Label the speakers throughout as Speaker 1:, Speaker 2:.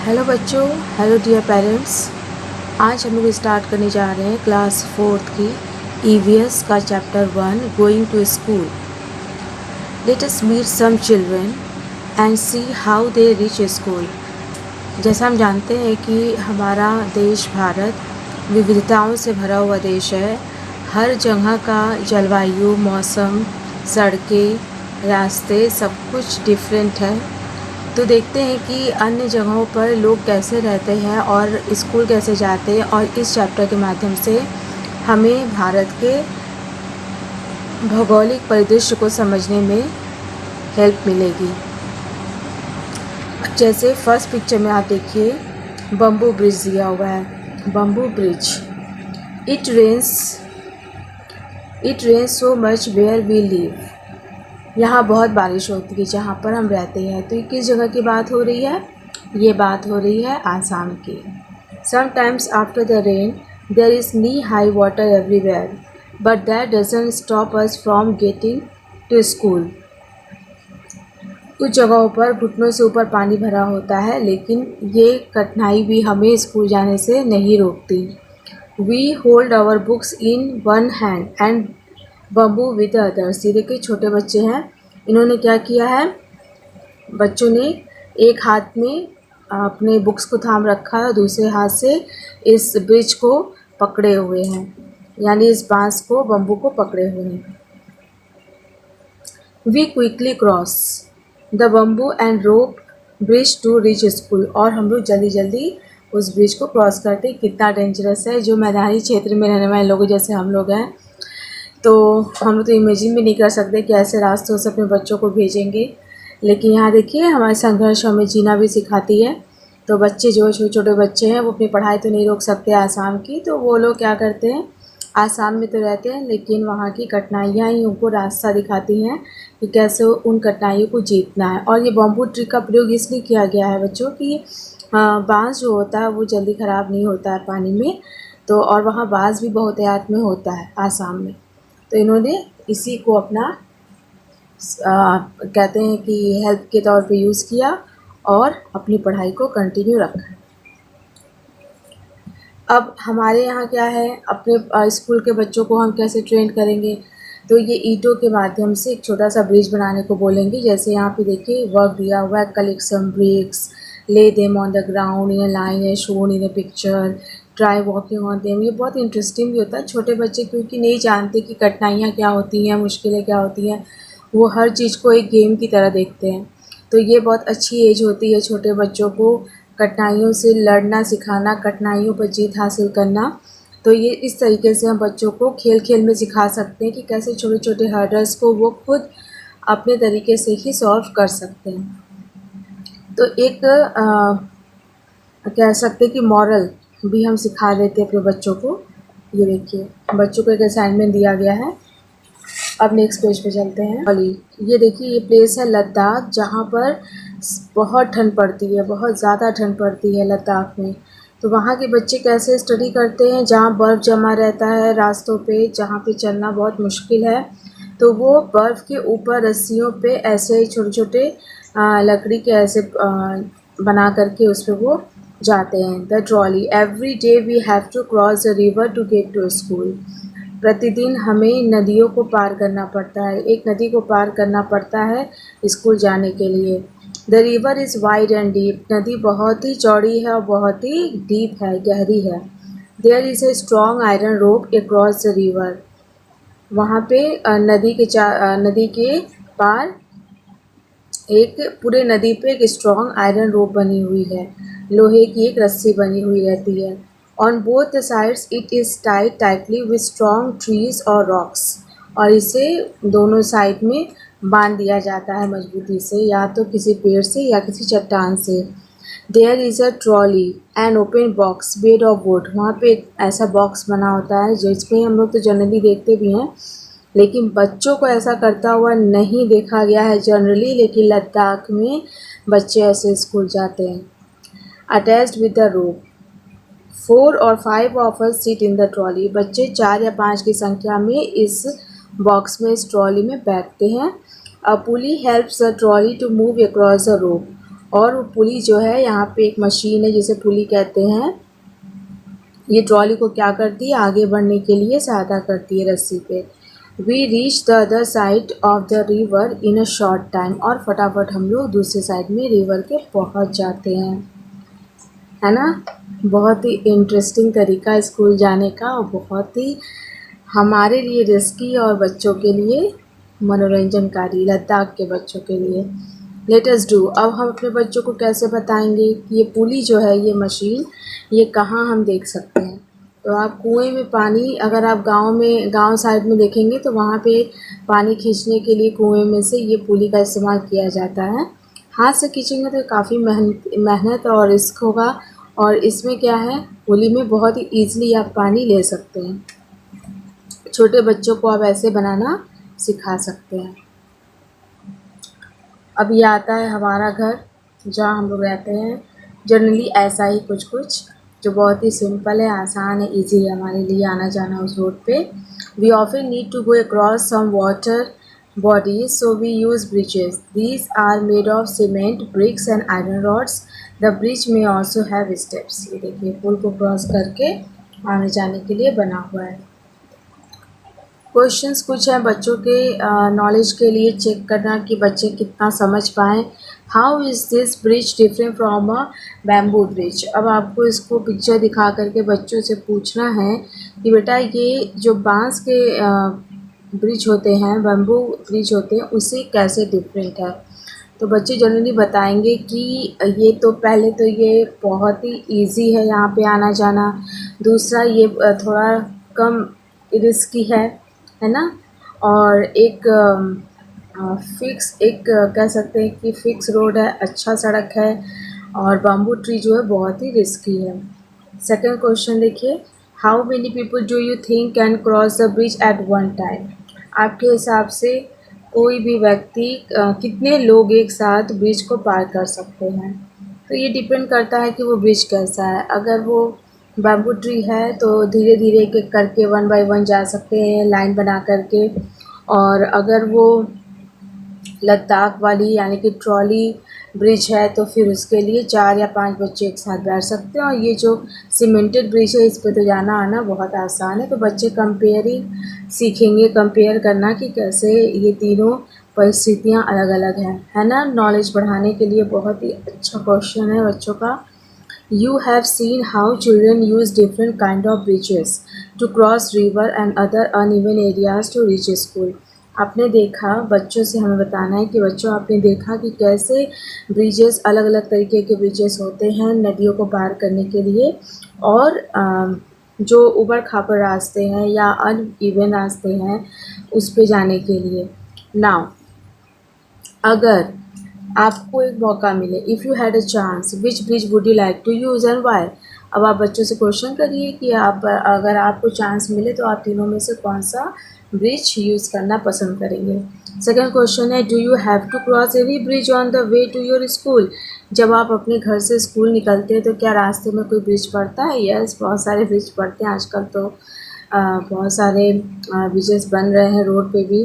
Speaker 1: Hello बच्चों, hello dear parents. आज हम लोग स्टार्ट करने जा रहे हैं क्लास 4th की ईवीएस का chapter 1 going to school. Let us meet some children and see how they reach school. जैसा हम जानते हैं कि हमारा देश भारत विविधताओं से भरा हुआ देश है। हर जगह का जलवायु, मौसम, सड़कें, रास्ते सब कुछ डिफरेंट है। तो देखते हैं कि अन्य जगहों पर लोग कैसे रहते हैं और स्कूल कैसे जाते हैं, और इस चैप्टर के माध्यम से हमें भारत के भौगोलिक परिदृश्य को समझने में हेल्प मिलेगी। जैसे फर्स्ट पिक्चर में आप देखिए बम्बू ब्रिज दिया हुआ है। Bamboo bridge. It rains so much where we live. यहाँ बहुत बारिश होती है जहाँ पर हम रहते हैं। तो ये किस जगह की बात हो रही है? ये बात हो रही है आसाम की। Sometimes after the rain there is knee high water everywhere, but that doesn't stop us from getting to school. कुछ जगहों पर घुटनों से ऊपर पानी भरा होता है, लेकिन ये कठिनाई भी हमें स्कूल जाने से नहीं रोकती। We hold our books in one hand and bamboo with others. ये देखिए छोटे बच्चे हैं, इन्होंने क्या किया है, बच्चों ने एक हाथ में अपने बुक्स को थाम रखा है, दूसरे हाथ से इस ब्रिज को पकड़े हुए हैं, यानी इस बांस को, बम्बू को पकड़े हुए हैं। We quickly cross the bamboo and rope bridge to reach school. और हम लोग जल्दी जल्दी उस ब्रिज को क्रॉस करते। कितना डेंजरस है। जो मैदानी क्षेत्र में रहने वाले लोग जैसे हम लोग हैं, तो हम लोग तो इमेजिन भी नहीं कर सकते कि ऐसे रास्तों से अपने बच्चों को भेजेंगे। लेकिन यहाँ देखिए हमारे संघर्ष हमें जीना भी सिखाती है। तो बच्चे जो छोटे छोटे बच्चे हैं वो अपनी पढ़ाई तो नहीं रोक सकते आसाम की, तो वो लोग क्या करते हैं, आसाम में तो रहते हैं लेकिन वहाँ की कठिनाइयाँ ही उनको रास्ता दिखाती हैं कि कैसे उन कठिनाइयों को जीतना है। और ये बम्बू ट्री का प्रयोग इसलिए किया गया है बच्चों कि बाँस जो होता है वो जल्दी ख़राब नहीं होता है पानी में। तो और वहाँ बाँस भी बहुत आयात में होता है आसाम में। तो इन्होंने इसी को अपना कहते हैं कि हेल्प के तौर पे यूज़ किया और अपनी पढ़ाई को कंटिन्यू रखा। अब हमारे यहाँ क्या है, अपने स्कूल के बच्चों को हम कैसे ट्रेन करेंगे, तो ये ईंटों के माध्यम से एक छोटा सा ब्रिज बनाने को बोलेंगे। जैसे यहाँ पे देखिए वर्क दिया हुआ है, collect some bricks, lay them on the ground in a line as shown in a picture, try walking on them. ये बहुत इंटरेस्टिंग भी होता है। छोटे बच्चे क्योंकि नहीं जानते कि कठिनाइयाँ क्या होती हैं, मुश्किलें क्या होती हैं, वो हर चीज़ को एक गेम की तरह देखते हैं। तो ये बहुत अच्छी एज होती है छोटे बच्चों को कठिनाइयों से लड़ना सिखाना, कठिनाइयों पर जीत हासिल करना। तो ये इस तरीके से हम बच्चों को खेल खेल में सिखा सकते हैं कि कैसे छोटे छोटे हर्डल्स को वो खुद अपने तरीके से ही सॉल्व कर सकते हैं। तो एक कह सकते हैं कि मॉरल भी हम सिखा देते हैं अपने बच्चों को। ये देखिए बच्चों को एक असाइनमेंट दिया गया है। अब नेक्स्ट पेज पे चलते हैं। ये देखिए ये प्लेस है लद्दाख, जहाँ पर बहुत ठंड पड़ती है, बहुत ज़्यादा ठंड पड़ती है लद्दाख में। तो वहाँ के बच्चे कैसे स्टडी करते हैं, जहाँ बर्फ़ जमा रहता है रास्तों पे, जहाँ पे चलना बहुत मुश्किल है, तो वो बर्फ़ के ऊपर रस्सियों पे ऐसे छोटे छोटे लकड़ी के ऐसे बना करके उस पर वो जाते हैं। The trolley. Every day we have to cross the river to get to school. प्रतिदिन हमें नदियों को पार करना पड़ता है, एक नदी को पार करना पड़ता है स्कूल जाने के लिए। The river is wide and deep. नदी बहुत ही चौड़ी है और बहुत ही डीप है, गहरी है। There is a strong iron rope across the river. वहाँ पे नदी के पार एक पूरे नदी पे एक स्ट्रॉन्ग आयरन रोप बनी हुई है, लोहे की एक रस्सी बनी हुई रहती है। On both the sides it is tied tightly with strong trees और रॉक्स। और इसे दोनों साइड में बांध दिया जाता है मजबूती से, या तो किसी पेड़ से या किसी चट्टान से। There is a trolley and open box made of wood. वहाँ पे एक ऐसा बॉक्स बना होता है जिसमें हम लोग तो जनरली देखते भी हैं, लेकिन बच्चों को ऐसा करता हुआ नहीं देखा गया है जनरली, लेकिन लद्दाख में बच्चे ऐसे स्कूल जाते हैं। अटैच्ड विद द रोप 4 और 5 of us sit in the trolley. बच्चे 4 या 5 की संख्या में इस बॉक्स में, इस ट्रॉली में बैठते हैं। A pulley helps the trolley to move across the rope. और वो पुली जो है, यहाँ पे एक मशीन है जिसे पुली कहते हैं। ये ट्रॉली को क्या करती है, आगे बढ़ने के लिए सहायता करती है रस्सी पे। We reach the other side of the river in a short time, और फटाफट हम लोग दूसरे साइड में रिवर के पहुंच जाते हैं, है ना। बहुत ही इंटरेस्टिंग तरीका स्कूल जाने का, और बहुत ही हमारे लिए रिस्की और बच्चों के लिए मनोरंजनकारी, लद्दाख के बच्चों के लिए। Let us do. अब हम अपने बच्चों को कैसे बताएंगे कि ये पुली जो है, ये मशीन, ये कहाँ हम देख सकते हैं। तो आप कुएं में पानी, अगर आप गांव साइड में देखेंगे तो वहाँ पे पानी खींचने के लिए कुएं में से ये पुली का इस्तेमाल किया जाता है। हाथ से खींचेंगे तो काफ़ी मेहनत और रिस्क होगा, और इसमें क्या है, पुली में बहुत ही ईजिली आप पानी ले सकते हैं। छोटे बच्चों को आप ऐसे बनाना सिखा सकते हैं। अब ये आता है हमारा घर, जहाँ हम लोग रहते हैं। जनरली ऐसा ही कुछ जो बहुत ही सिंपल है, आसान है, इजी है हमारे लिए आना जाना उस रोड पे। We often need to go across some water bodies, so we use bridges. These are made of cement, bricks and iron rods. The bridge may also have steps. ये देखिए, पुल को क्रॉस करके आने जाने के लिए बना हुआ है। क्वेश्चंस कुछ हैं बच्चों के नॉलेज के लिए चेक करना कि बच्चे कितना समझ पाएँ। How is this bridge different from a bamboo bridge. अब आपको इसको पिक्चर दिखा करके बच्चों से पूछना है कि बेटा ये जो बांस के ब्रिज होते हैं, बैम्बू ब्रिज होते हैं, उससे कैसे डिफरेंट है। तो बच्चे जनरली बताएंगे कि ये तो पहले तो ये बहुत ही इजी है यहाँ पे आना जाना, दूसरा ये थोड़ा कम रिस्की है ना, और एक कह सकते हैं कि फिक्स रोड है, अच्छा सड़क है, और बाम्बू ट्री जो है बहुत ही रिस्की है। सेकंड क्वेश्चन देखिए, how many people do you think can cross the bridge at one time. आपके हिसाब से कोई भी व्यक्ति कितने लोग एक साथ ब्रिज को पार कर सकते हैं। तो ये डिपेंड करता है कि वो ब्रिज कैसा है। अगर वो बैम्बू ट्री है तो धीरे धीरे एक एक करके 1 बाय 1 जा सकते हैं लाइन बना करके, और अगर वो लद्दाख वाली यानी कि ट्रॉली ब्रिज है तो फिर उसके लिए 4 या 5 बच्चे एक साथ बैठ सकते हैं। और ये जो सीमेंटेड ब्रिज है इस पर तो जाना आना बहुत आसान है। तो बच्चे कंपेयरिंग सीखेंगे, कंपेयर करना कि कैसे ये तीनों परिस्थितियाँ अलग अलग हैं, है ना। नॉलेज बढ़ाने के लिए बहुत ही अच्छा क्वेश्चन है बच्चों का। You have seen how children use different kind of bridges to cross river and other uneven areas to reach school. आपने देखा, बच्चों से हमें बताना है कि बच्चों आपने देखा कि कैसे ब्रिजेस, अलग अलग तरीके के ब्रिजेस होते हैं नदियों को पार करने के लिए, और जो ऊबड़ खाबड़ रास्ते हैं या अनइवन रास्ते हैं उस पे जाने के लिए। नाउ अगर आपको एक मौका मिले, if you had a chance, which bridge would you like to use and why. अब आप बच्चों से क्वेश्चन करिए कि आप अगर आपको चांस मिले तो आप तीनों में से कौन सा ब्रिज यूज़ करना पसंद करेंगे। सेकंड क्वेश्चन है, do you have to cross any bridge on the way to your school. जब आप अपने घर से स्कूल निकलते हैं तो क्या रास्ते में कोई ब्रिज पड़ता है। यस, बहुत सारे ब्रिज पड़ते हैं आजकल तो बहुत सारे ब्रिजेस बन रहे हैं रोड पे भी,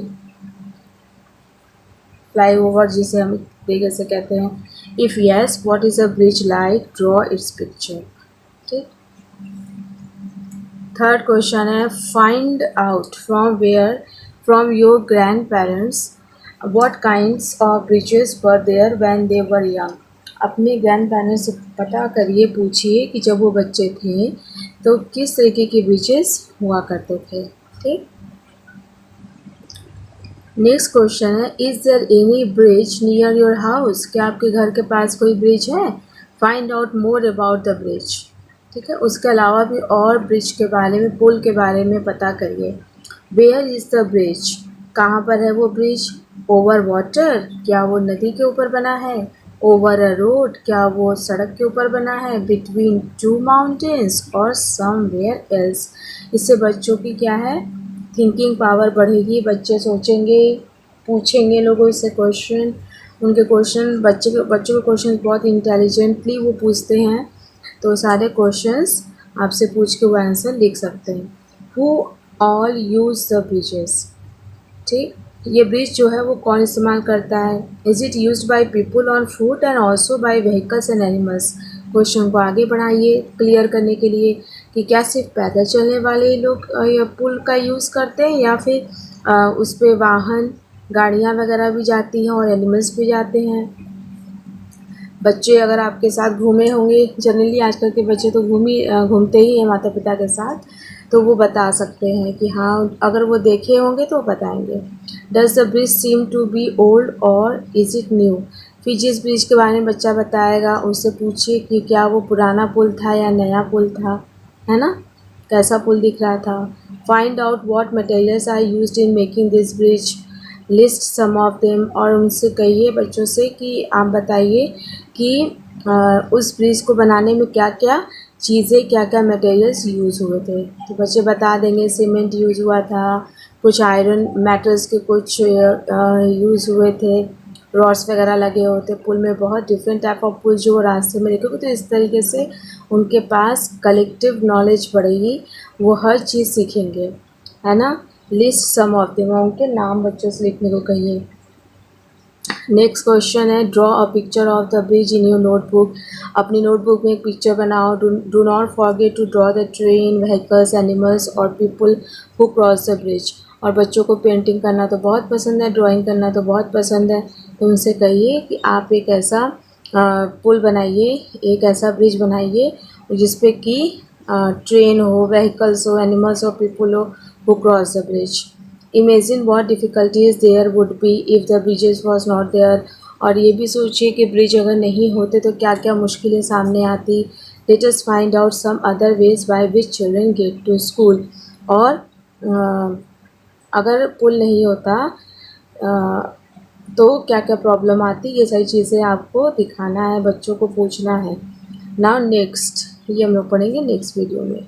Speaker 1: फ्लाईओवर जिसे हम तरीके से कहते हैं। If yes, what is a bridge like, draw its picture. ठीक। थर्ड क्वेश्चन है, find out from your grandparents what kinds of bridges were there when they were young. अपने ग्रैंड पेरेंट्स से पता करिए, पूछिए कि जब वो बच्चे थे तो किस तरीके के ब्रिजेस हुआ करते थे। ठीक। नेक्स्ट क्वेश्चन है, is there any bridge near your house. क्या आपके घर के पास कोई ब्रिज है। Find out more about the bridge. ठीक है, उसके अलावा भी और ब्रिज के बारे में, पुल के बारे में पता करिए। वेयर इज़ द ब्रिज, कहाँ पर है वो ब्रिज। ओवर वाटर, क्या वो नदी के ऊपर बना है। ओवर अ रोड, क्या वो सड़क के ऊपर बना है। बिटवीन टू माउंटेन्स और समवेयर एल्स। इससे बच्चों की क्या है, थिंकिंग पावर बढ़ेगी, बच्चे सोचेंगे, पूछेंगे लोगों से क्वेश्चन। उनके क्वेश्चन, बच्चों के क्वेश्चन बहुत इंटेलिजेंटली वो पूछते हैं, तो सारे क्वेश्चंस आपसे पूछ के वो आंसर लिख सकते हैं। Who all use the bridges. ठीक। ये ब्रिज जो है वो कौन इस्तेमाल करता है? Is it used by people on foot and also by vehicles and animals. Question को आगे बढ़ाइए क्लियर करने के लिए कि क्या सिर्फ पैदल चलने वाले लोग ये पुल का यूज़ करते हैं या फिर उस पे वाहन गाड़ियाँ वगैरह भी जाती हैं और एनिमल्स भी जाते हैं। बच्चे अगर आपके साथ घूमे होंगे, जनरली आजकल के बच्चे तो घूमते ही हैं माता पिता के साथ, तो वो बता सकते हैं कि हाँ, अगर वो देखे होंगे तो बताएंगे। Does the bridge seem to be old और इज़ इट न्यू। फिर जिस ब्रिज के बारे में बच्चा बताएगा उससे पूछिए कि क्या वो पुराना पुल था या नया पुल था, है ना, कैसा पुल दिख रहा था। Find out what materials are used in making this bridge, list some of them. और उनसे कहिए बच्चों से कि आप बताइए कि उस ब्रिज को बनाने में क्या क्या चीज़ें, क्या क्या मटेरियल्स यूज़ हुए थे। तो बच्चे बता देंगे सीमेंट यूज़ हुआ था, कुछ आयरन मेटल्स के कुछ यूज़ हुए थे, रॉड्स वगैरह लगे होते पुल में। बहुत डिफरेंट टाइप ऑफ पुल जो रास्ते में देखेंगे, तो इस तरीके से उनके पास कलेक्टिव नॉलेज बढ़ेगी, वो हर चीज़ सीखेंगे, है ना। लिस्ट सम ऑफ देम, उनके नाम बच्चों से लिखने को कहिए। नेक्स्ट क्वेश्चन है draw a picture of the bridge in your notebook. अपनी नोटबुक में एक पिक्चर बनाओ। Do not forget to draw the train, vehicles, animals और people who cross the bridge. और बच्चों को पेंटिंग करना तो बहुत पसंद है, ड्राइंग करना तो बहुत पसंद है, तो उनसे कहिए कि आप एक ऐसा पुल बनाइए, एक ऐसा ब्रिज बनाइए जिसपे कि ट्रेन हो, व्हीकल्स हो, एनिमल्स हो, पीपल हो who cross the bridge. Imagine what difficulties there would be if the bridges was not there. और ये भी सोचिए कि ब्रिज अगर नहीं होते तो क्या क्या मुश्किलें सामने आती। Let us find out some other ways by which children get to school. और अगर पुल नहीं होता तो क्या क्या प्रॉब्लम आती, ये सारी चीज़ें आपको दिखाना है, बच्चों को पूछना है। नाउ नेक्स्ट, ये हम लोग पढ़ेंगे नेक्स्ट वीडियो में।